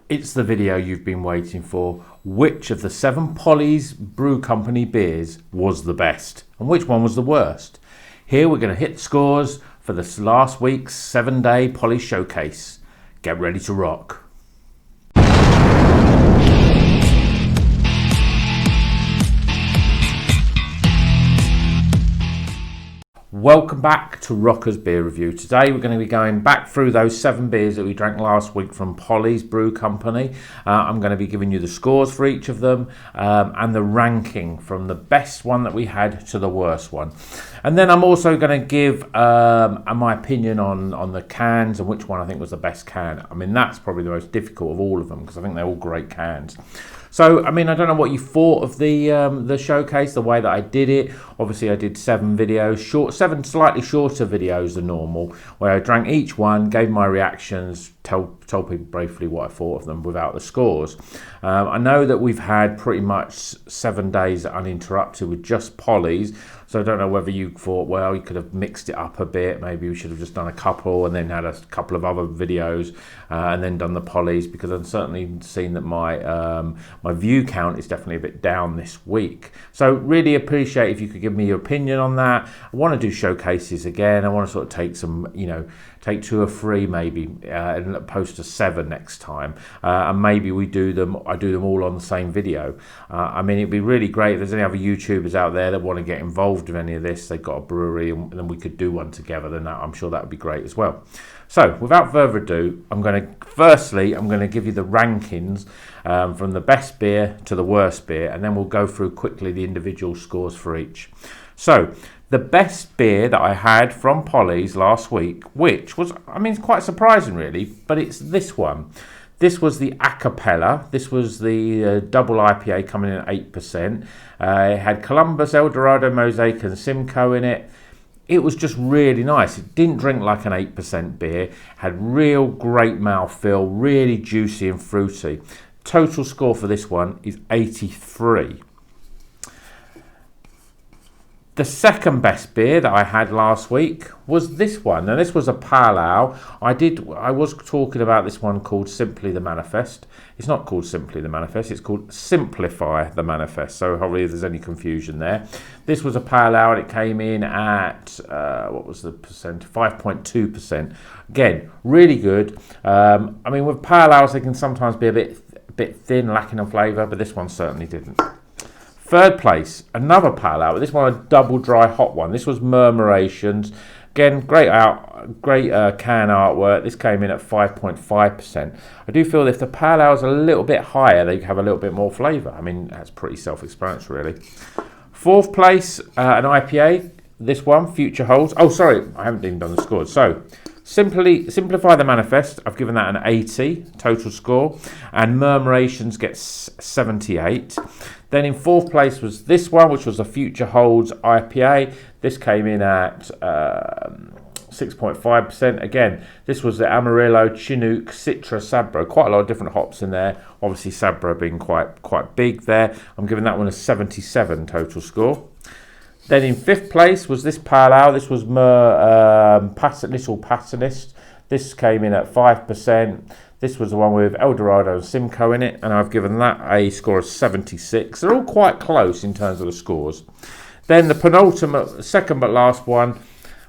It's the video you've been waiting for. Which of the 7 Polly's Brew Company beers was the best? And which one was the worst? Here we're going to hit the scores for this last week's 7-day Polly showcase. Get ready to rock. Welcome back to Rocker's Beer Review. Today we're going to be going back through those 7 beers that we drank last week from Polly's Brew Company. I'm going to be giving you the scores for each of them and the ranking from the best one that we had to the worst one. And then I'm also going to give my opinion on the cans and which one I think was the best can. I mean, that's probably the most difficult of all of them because I think they're all great cans. So, I mean, I don't know what you thought of the showcase, the way that I did it. Obviously, I did 7 videos, 7 slightly shorter videos than normal, where I drank each one, gave my reactions, told people briefly what I thought of them without the scores. I know that we've had pretty much 7 days uninterrupted with just Polly's, so I don't know whether you thought, well, you could have mixed it up a bit. Maybe we should have just done a couple and then had a couple of other videos and then done the Polly's, because I've certainly seen that my view count is definitely a bit down this week. So really appreciate if you could give me your opinion on that. I want to do showcases again. I want to sort of take some, take 2 or 3 maybe and post to 7 next time, and maybe I do them all on the same video. I mean, it'd be really great if there's any other YouTubers out there that want to get involved with any of this. They've got a brewery and then we could do one together, then I'm sure that would be great as well. So without further ado, I'm going to give you the rankings from the best beer to the worst beer, and then we'll go through quickly the individual scores for each. So the best beer that I had from Polly's last week, which was, I mean, it's quite surprising really, but it's this one. This was the Acapella. This was the double IPA coming in at 8%. It had Columbus, Eldorado, Mosaic and Simcoe in it. It was just really nice. It didn't drink like an 8% beer. Had real great mouthfeel, really juicy and fruity. Total score for this one is 83. The second best beer that I had last week was this one. Now, this was a pale ale. I was talking about this one called Simply the Manifest. It's not called Simply the Manifest. It's called Simplify the Manifest. So hopefully if there's any confusion there. This was a pale ale and it came in at, what was the percent? 5.2%. Again, really good. I mean, with pale ales, they can sometimes be a bit thin, lacking of flavour, but this one certainly didn't. Third place, another pale ale. This one a double dry hot one. This was Murmurations. Again, great can artwork. This came in at 5.5%. I do feel that if the pale ale is a little bit higher, they have a little bit more flavour. I mean, that's pretty self-explanatory, really. Fourth place, an IPA. This one, Future Holds. Oh, sorry, I haven't even done the scores. So, Simplify the Manifest, I've given that an 80 total score, and Murmurations gets 78. Then in fourth place was this one, which was a Future Holds IPA. This came in at 6.5%. Again, this was the Amarillo, Chinook, Citra, Sabro. Quite a lot of different hops in there. Obviously, Sabro being quite big there. I'm giving that one a 77 total score. Then in fifth place was this pale ale. This was Little Patinist. This came in at 5%. This was the one with Eldorado and Simcoe in it, and I've given that a score of 76. They're all quite close in terms of the scores. Then the penultimate, second but last one,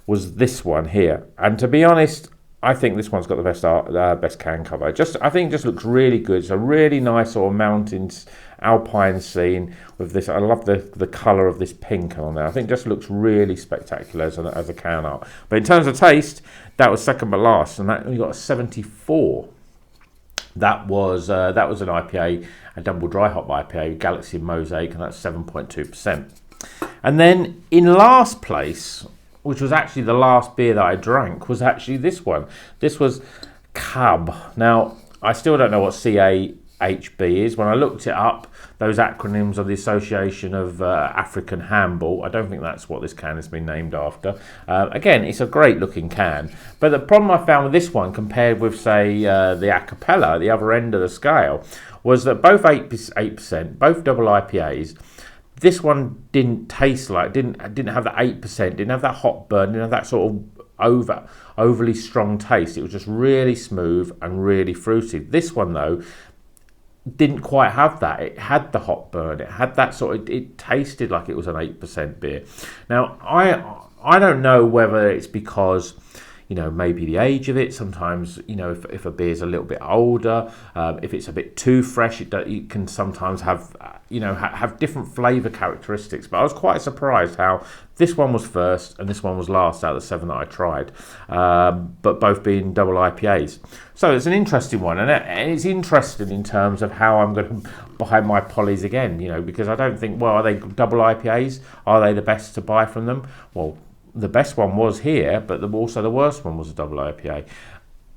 was this one here. And to be honest, I think this one's got the best can cover. I think it just looks really good. It's a really nice sort of mountains, alpine scene with this. I love the colour of this pink on there. I think it just looks really spectacular as a can art. But in terms of taste, that was second but last, and that only got a 74. That was an IPA, a double dry hop IPA, Galaxy Mosaic, and that's 7.2%. And then in last place, which was actually the last beer that I drank, was actually this one. This was Cab. Now, I still don't know what CAHB is. When I looked it up, those acronyms of the Association of African Handball, I don't think that's what this can has been named after. Again, it's a great looking can. But the problem I found with this one, compared with, say, the Acapella, the other end of the scale, was that both 8%, both double IPAs, this one didn't taste like, didn't have that 8%, didn't have that hot burn, didn't have that sort of overly strong taste. It was just really smooth and really fruity. This one though didn't quite have that. It had the hop burn. It had that sort of. It tasted like it was an 8% beer. Now I don't know whether it's because, maybe the age of it. Sometimes, if a beer's a little bit older, if it's a bit too fresh, it can sometimes have, have different flavour characteristics. But I was quite surprised how this one was first and this one was last out of the 7 that I tried, but both being double IPAs. So it's an interesting one, and it's interesting in terms of how I'm going to buy my Polly's again, because I don't think, well, are they double IPAs? Are they the best to buy from them? Well, the best one was here, but also the worst one was a double IPA.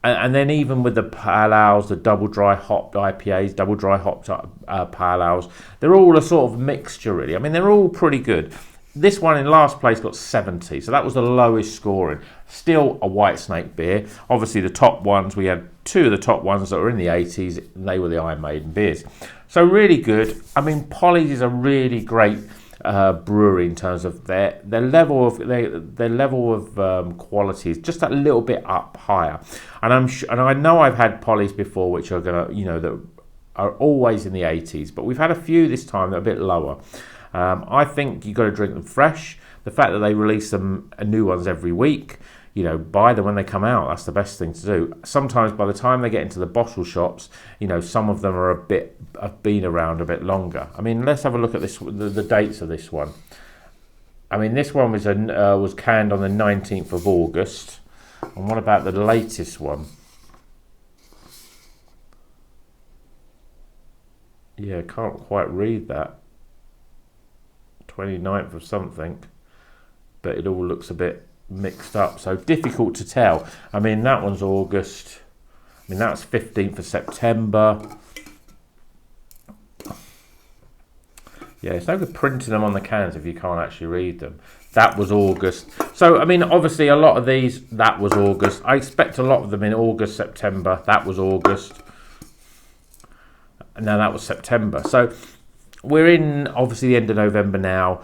And then even with the pale ales, the double dry hopped IPAs, double dry hopped pale ales, they're all a sort of mixture, really. I mean, they're all pretty good. This one in last place got 70, so that was the lowest scoring. Still a White Snake beer. Obviously, the top ones, we had 2 of the top ones that were in the 80s, and they were the Iron Maiden beers. So really good. I mean, Polly's is a really great brewery in terms of their level of quality is just a little bit up higher, and I know I've had Polly's before which are gonna that are always in the 80s, but we've had a few this time that are a bit lower. I think you've got to drink them fresh. The fact that they release them new ones every week, buy them when they come out. That's the best thing to do. Sometimes by the time they get into the bottle shops, some of them have been around a bit longer. I mean, let's have a look at this. The dates of this one. I mean, this one was canned on the 19th of August. And what about the latest one? Yeah, I can't quite read that. 29th of something, but it all looks a bit mixed up, so difficult to tell. I mean, that one's August. I mean, that's 15th of September. Yeah, it's no good printing them on the cans if you can't actually read them. That was August. So, I mean, obviously a lot of these, that was August. I expect a lot of them in August, September. That was August. And now that was September. So we're in, obviously, the end of November now.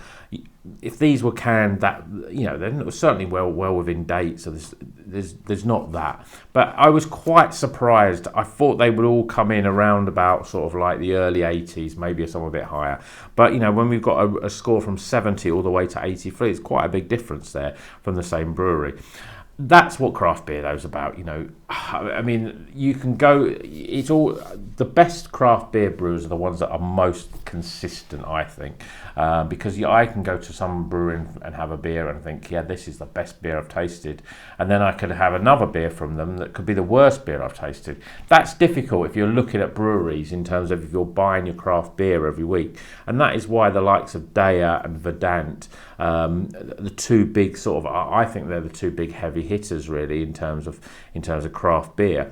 If these were canned, that they're certainly well within date. So there's not that. But I was quite surprised. I thought they would all come in around about sort of like the early 80s, maybe some a bit higher. But when we've got a score from 70 all the way to 83, it's quite a big difference there from the same brewery. That's what craft beer though's about, I mean, you can go. It's all the best craft beer brewers are the ones that are most consistent, I think, because I can go to some brewery and have a beer and think, yeah, this is the best beer I've tasted, and then I could have another beer from them that could be the worst beer I've tasted. That's difficult if you're looking at breweries in terms of if you're buying your craft beer every week, and that is why the likes of Daya and Verdant, the two big sort of, I think they're the two big heavy hitters really in terms of craft beer.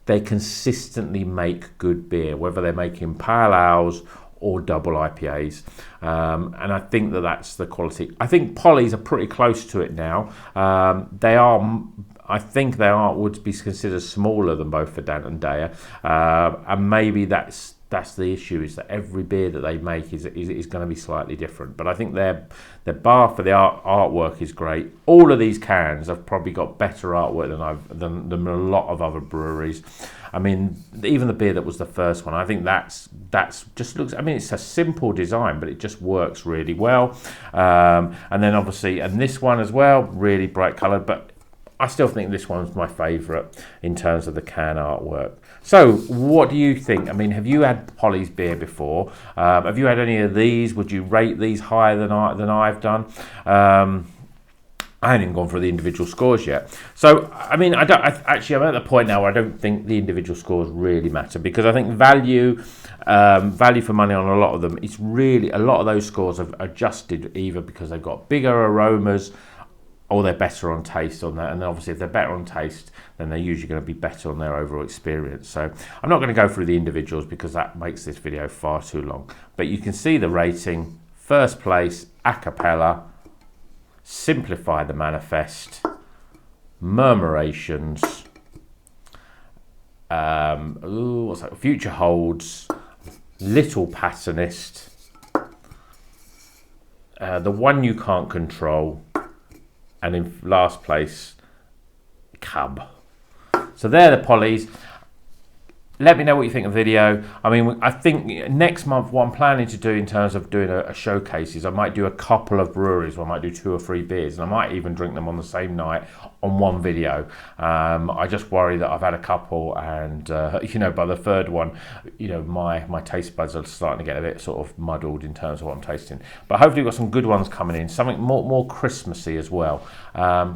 They consistently make good beer, whether they're making pale ales or double IPAs, and I think that's the quality. I think Polly's are pretty close to it now. I think they would be considered smaller than both Verdant and Daya, and maybe that's the issue, is that every beer that they make is going to be slightly different. But I think their bar for the artwork is great. All of these cans have probably got better artwork than a lot of other breweries. I mean, even the beer that was the first one, I think that's just looks. I mean, it's a simple design, but it just works really well. And then obviously, and this one as well, really bright coloured, but I still think this one's my favourite in terms of the can artwork. So, what do you think? I mean, have you had Polly's beer before? Have you had any of these? Would you rate these higher than I've done? I haven't even gone through the individual scores yet. So, I mean, I'm at the point now where I don't think the individual scores really matter, because I think value for money on a lot of them, it's really, a lot of those scores have adjusted either because they've got bigger aromas, or they're better on taste on that. And obviously if they're better on taste, then they're usually going to be better on their overall experience. So I'm not going to go through the individuals because that makes this video far too long. But you can see the rating. First place, Acapella, Simplify the Manifest, Murmurations, what's that? Future Holds, Little Patternist, The One You Can't Control, and in last place, Cub. So they're the Pollies. Let me know what you think of the video. I mean, I think next month what I'm planning to do in terms of doing a showcase is I might do a couple of breweries where I might do 2 or 3 beers, and I might even drink them on the same night on one video. I just worry that I've had a couple and, you know, by the third one, you know, my taste buds are starting to get a bit sort of muddled in terms of what I'm tasting. But hopefully we've got some good ones coming in, something more Christmassy as well.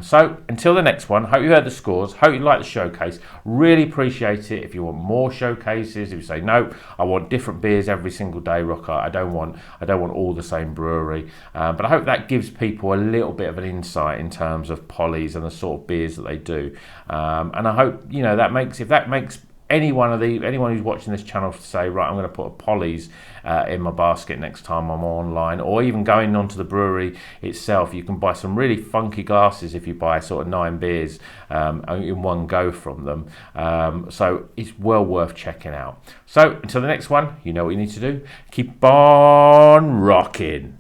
So until the next one, hope you heard the scores, hope you like the showcase. Really appreciate it if you want more showcases. If you say no, I want different beers every single day, Rocker. I don't want all the same brewery. But I hope that gives people a little bit of an insight in terms of Pollies and the sort of beers that they do. And I hope, you know, that makes anyone who's watching this channel to say, right, I'm going to put a Pollies in my basket next time I'm online, or even going onto the brewery itself. You can buy some really funky glasses if you buy sort of 9 beers in one go from them. So it's well worth checking out. So until the next one, you know what you need to do. Keep on rocking.